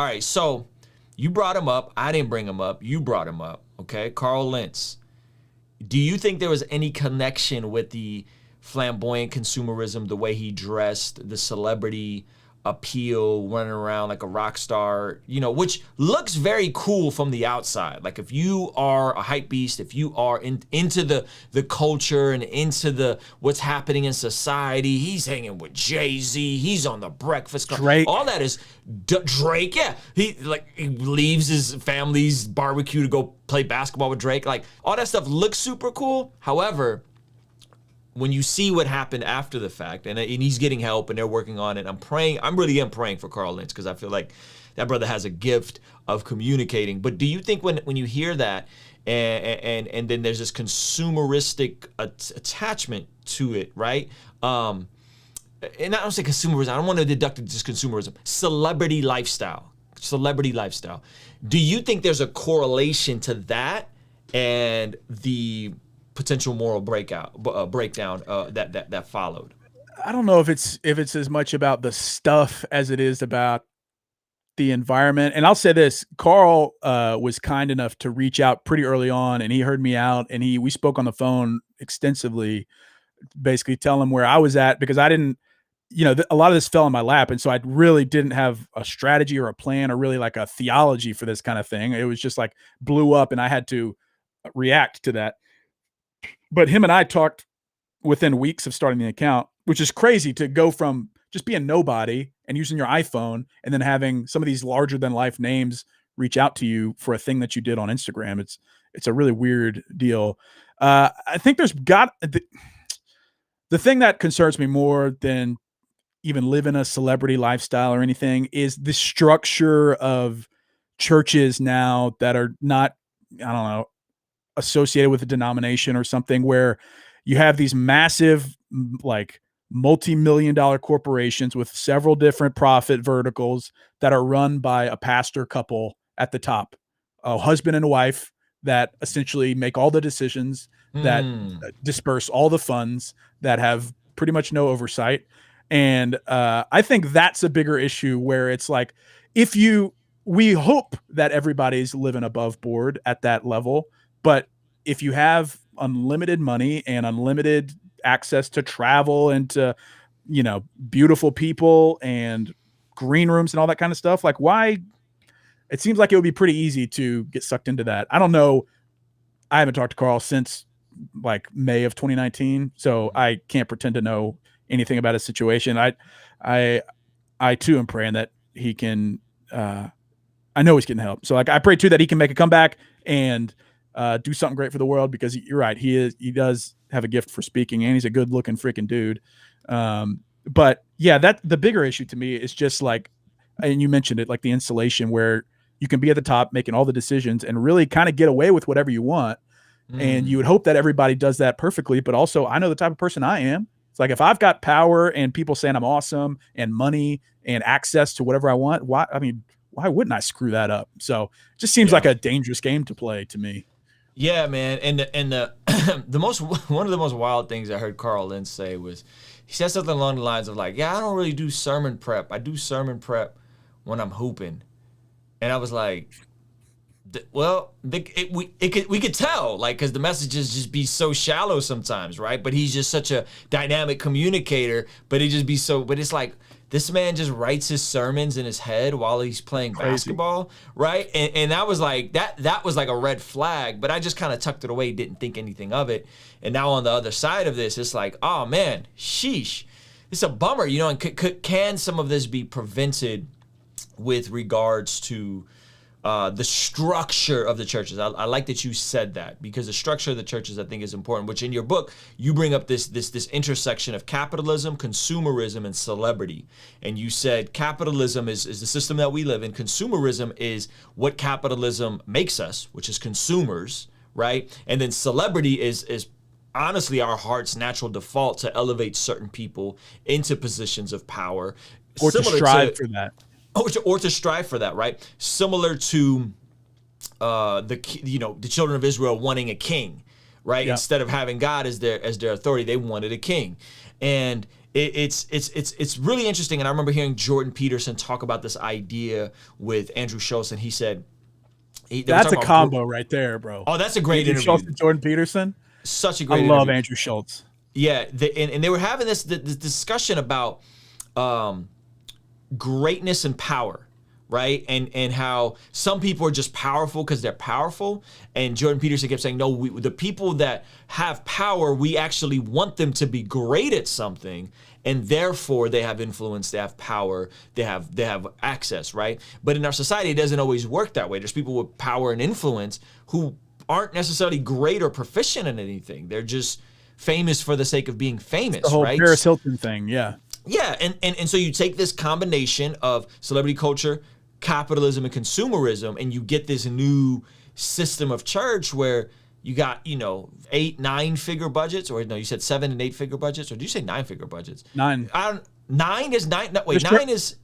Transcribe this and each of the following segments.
All right, so you brought him up. I didn't bring him up. You brought him up, okay? Carl Lentz. Do you think there was any connection with the flamboyant consumerism, the way he dressed, the celebrity appeal, running around like a rock star, which looks very cool from the outside? Like if you are a hype beast, if you are into the culture and into what's happening in society, he's hanging with Jay-Z, he's on the Breakfast Club. Drake. All that is Drake, yeah. He leaves his family's barbecue to go play basketball with Drake. Like all that stuff looks super cool. However, when you see what happened after the fact, and he's getting help and they're working on it, I'm really praying for Carl Lentz, because I feel like that brother has a gift of communicating. But do you think when you hear that and then there's this consumeristic attachment to it, right? And I don't say consumerism, I don't want to deduct it just consumerism, celebrity lifestyle. Do you think there's a correlation to that and the potential moral breakdown that followed? I don't know if it's as much about the stuff as it is about the environment. And I'll say this, Carl was kind enough to reach out pretty early on, and he heard me out, and we spoke on the phone extensively, basically telling him where I was at, because I didn't, a lot of this fell in my lap. And so I really didn't have a strategy or a plan or really like a theology for this kind of thing. It was just like blew up and I had to react to that. But him and I talked within weeks of starting the account, which is crazy to go from just being nobody and using your iPhone and then having some of these larger than life names reach out to you for a thing that you did on Instagram. It's a really weird deal. I think there's the thing that concerns me more than even living a celebrity lifestyle or anything is the structure of churches now that are not, I don't know, associated with a denomination or something, where you have these massive, like multi-million-dollar corporations with several different profit verticals that are run by a pastor couple at the top, a husband and a wife that essentially make all the decisions, that disperse all the funds, that have pretty much no oversight. And I think that's a bigger issue, where it's like, we hope that everybody's living above board at that level. But if you have unlimited money and unlimited access to travel and to, beautiful people and green rooms and all that kind of stuff, like why? It seems like it would be pretty easy to get sucked into that. I don't know. I haven't talked to Carl since like May of 2019, so I can't pretend to know anything about his situation. I too am praying that he can. I know he's getting help, so like I pray too that he can make a comeback and do something great for the world, because you're right, he does have a gift for speaking, and he's a good looking freaking dude. But yeah, that the bigger issue to me is just like, and you mentioned it, like the insulation, where you can be at the top making all the decisions and really kind of get away with whatever you want. And you would hope that everybody does that perfectly. But also, I know the type of person I am. It's like, if I've got power and people saying I'm awesome and money and access to whatever I want, why wouldn't I screw that up? So it just seems like a dangerous game to play to me. Yeah, man. And the one of the most wild things I heard Carl Lentz say was, he said something along the lines of like, yeah, I don't really do sermon prep. I do sermon prep when I'm hooping. And I was like, well, we could tell, like, because the messages just be so shallow sometimes, right? But he's just such a dynamic communicator. But it's like, this man just writes his sermons in his head while he's playing basketball, right? And that was like that was like a red flag. But I just kind of tucked it away, didn't think anything of it. And now on the other side of this, it's like, oh man, sheesh, it's a bummer, And can some of this be prevented with regards to the structure of the churches? I like that you said that, because the structure of the churches, I think, is important, which in your book, you bring up this intersection of capitalism, consumerism, and celebrity. And you said capitalism is the system that we live in. Consumerism is what capitalism makes us, which is consumers, right? And then celebrity is honestly our heart's natural default to elevate certain people into positions of power. Or to strive for that. Or to strive for that, right? Similar to the children of Israel wanting a king, right? Yeah. Instead of having God as their authority, they wanted a king. And it's really interesting. And I remember hearing Jordan Peterson talk about this idea with Andrew Schultz, and he said that's a combo right there, bro. Oh, that's a great Andrew interview. Schultz and Jordan Peterson. Such a great interview. I love interview. Andrew Schultz. Yeah, and they were having this discussion about greatness and power, right? And how some people are just powerful because they're powerful. And Jordan Peterson kept saying, no, the people that have power, we actually want them to be great at something, and therefore they have influence, they have power, they have access, right? But in our society, it doesn't always work that way. There's people with power and influence who aren't necessarily great or proficient in anything. They're just famous for the sake of being famous, the whole right? Paris Hilton thing, yeah. Yeah, and so you take this combination of celebrity culture, capitalism, and consumerism, and you get this new system of church where you got, 8, 9-figure budgets, or no, you said 7 and 8-figure budgets, or did you say 9-figure budgets? 9. 9 is 9. No, wait, 9 is.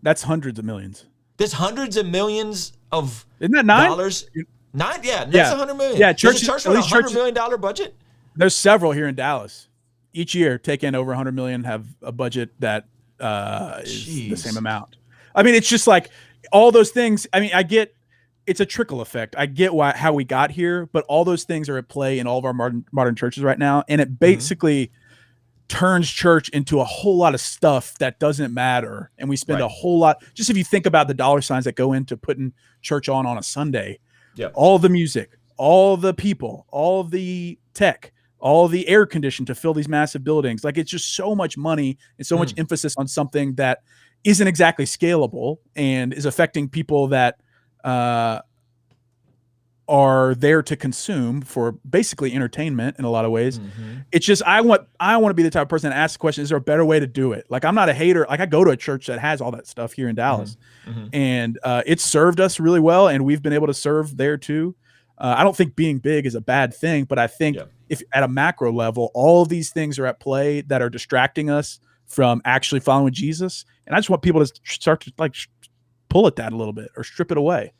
That's hundreds of millions. There's hundreds of millions of Isn't that 9? dollars. 9, yeah, that's 100 million. Yeah, church with a $100 million budget. There's several here in Dallas. Each year, take in over 100 million, have a budget that is the same amount. I mean, it's just like all those things. I mean, I get it's a trickle effect. I get how we got here, but all those things are at play in all of our modern churches right now, and it basically turns church into a whole lot of stuff that doesn't matter, and we spend a whole lot. Just if you think about the dollar signs that go into putting church on a Sunday, all the music, all the people, all the tech, all the air conditioning to fill these massive buildings. Like, it's just so much money and so much emphasis on something that isn't exactly scalable and is affecting people that are there to consume for basically entertainment in a lot of ways. It's just, I want to be the type of person that asks the question, is there a better way to do it? Like, I'm not a hater. Like, I go to a church that has all that stuff here in Dallas, and it's served us really well, and we've been able to serve there too. I don't think being big is a bad thing, but I think if at a macro level, all of these things are at play that are distracting us from actually following Jesus. And I just want people to start to pull at that a little bit or strip it away.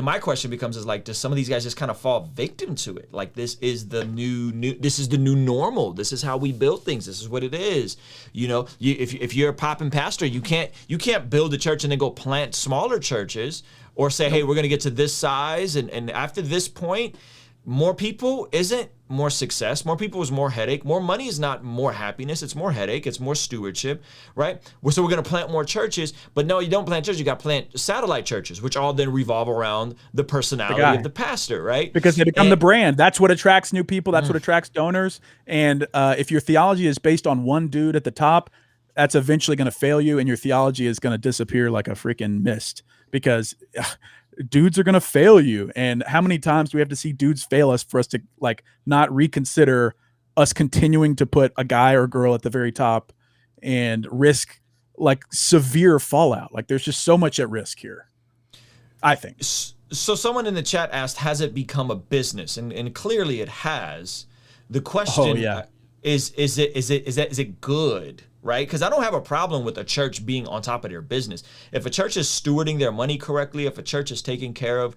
My question becomes is does some of these guys just kind of fall victim to it? Like, this is the this is the new normal. This is how we build things. This is what it is. If you're a popping pastor, you can't build a church and then go plant smaller churches or say, hey, we're going to get to this size. And after this point, more people isn't more success. More people is more headache. More money is not more happiness. It's more headache. It's more stewardship, right? So we're going to plant more churches. But no, you don't plant churches. You got to plant satellite churches, which all then revolve around the personality of the pastor, right? Because they become the brand. That's what attracts new people. That's what attracts donors. And if your theology is based on one dude at the top, that's eventually going to fail you, and your theology is going to disappear like a freaking mist, because dudes are going to fail you. And how many times do we have to see dudes fail us for us to not reconsider us continuing to put a guy or girl at the very top and risk severe fallout? Like, there's just so much at risk here, I think. So someone in the chat asked, has it become a business? And clearly it has. The question is it good? Right? Because I don't have a problem with a church being on top of their business. If a church is stewarding their money correctly, if a church is taking care of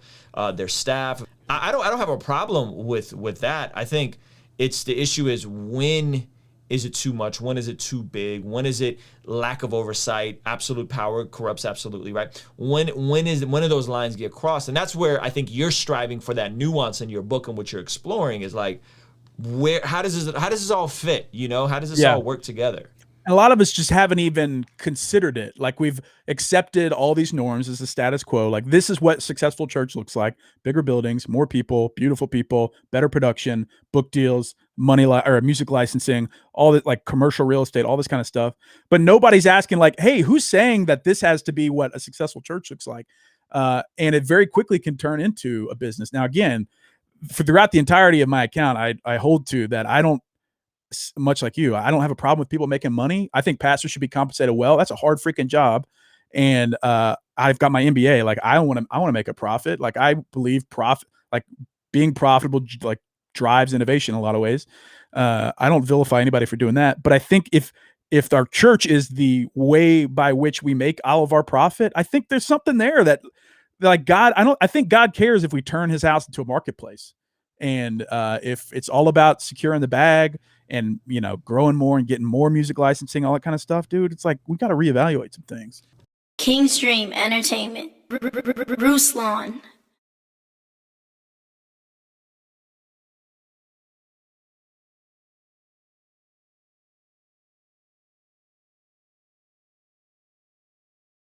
their staff, I don't have a problem with that. I think the issue is, when is it too much? When is it too big? When is it lack of oversight? Absolute power corrupts absolutely, right? When do those lines get crossed? And that's where I think you're striving for that nuance in your book, and what you're exploring is how does this all fit? How does this all work together? And a lot of us just haven't even considered it. Like, we've accepted all these norms as the status quo. Like, this is what successful church looks like: bigger buildings, more people, beautiful people, better production, book deals, money or music licensing, all that, commercial real estate, all this kind of stuff. But nobody's asking hey, who's saying that this has to be what a successful church looks like? And it very quickly can turn into a business. Now, again, throughout the entirety of my account, I hold to that. I don't, much like you, I don't have a problem with people making money. I think pastors should be compensated well. That's a hard freaking job. And I've got my MBA. I want to make a profit. I believe being profitable drives innovation in a lot of ways. I don't vilify anybody for doing that, but I think if our church is the way by which we make all of our profit, I think there's something there that God, I think God cares if we turn his house into a marketplace. And if it's all about securing the bag and, you know, growing more and getting more music licensing, all that kind of stuff, dude, it's like we got to reevaluate some things. Kingstream Entertainment. Ruslan